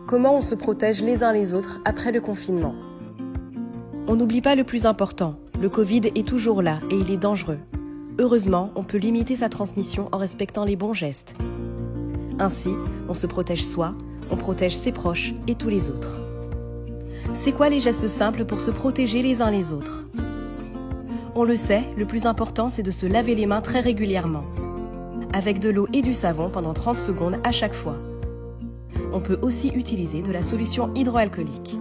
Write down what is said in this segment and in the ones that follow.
Comment on se protège les uns les autres après le confinement? On n'oublie pas le plus important, le Covid est toujours là et il est dangereux. Heureusement, on peut limiter sa transmission en respectant les bons gestes. Ainsi, on se protège soi, on protège ses proches et tous les autres. C'est quoi les gestes simples pour se protéger les uns les autres? On le sait, le plus important c'est de se laver les mains très régulièrement, avec de l'eau et du savon pendant 30 secondes à chaque fois. On peut aussi utiliser de la solution hydroalcoolique.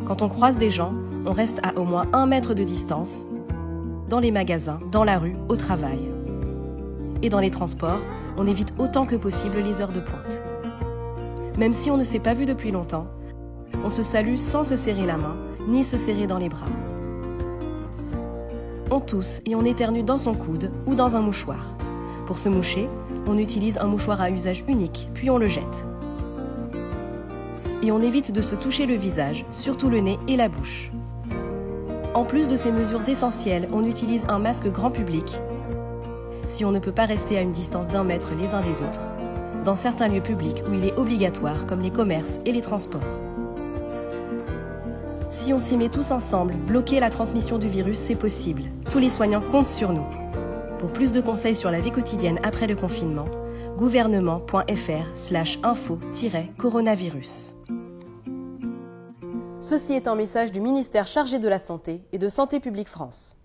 Quand on croise des gens, on reste à au moins 1 mètre de distance, dans les magasins, dans la rue, au travail. Et dans les transports, on évite autant que possible les heures de pointe. Même si on ne s'est pas vu depuis longtemps, on se salue sans se serrer la main, ni se serrer dans les bras. On tousse et on éternue dans son coude ou dans un mouchoir. Pour se moucher, on utilise un mouchoir à usage unique, puis on le jette. Et on évite de se toucher le visage, surtout le nez et la bouche. En plus de ces mesures essentielles, on utilise un masque grand public, si on ne peut pas rester à une distance d'1 mètre les uns des autres, dans certains lieux publics où il est obligatoire, comme les commerces et les transports. Si on s'y met tous ensemble, bloquer la transmission du virus, c'est possible. Tous les soignants comptent sur nous. Pour plus de conseils sur la vie quotidienne après le confinement, gouvernement.fr/info-coronavirus. Ceci est un message du ministère chargé de la Santé et de Santé publique France.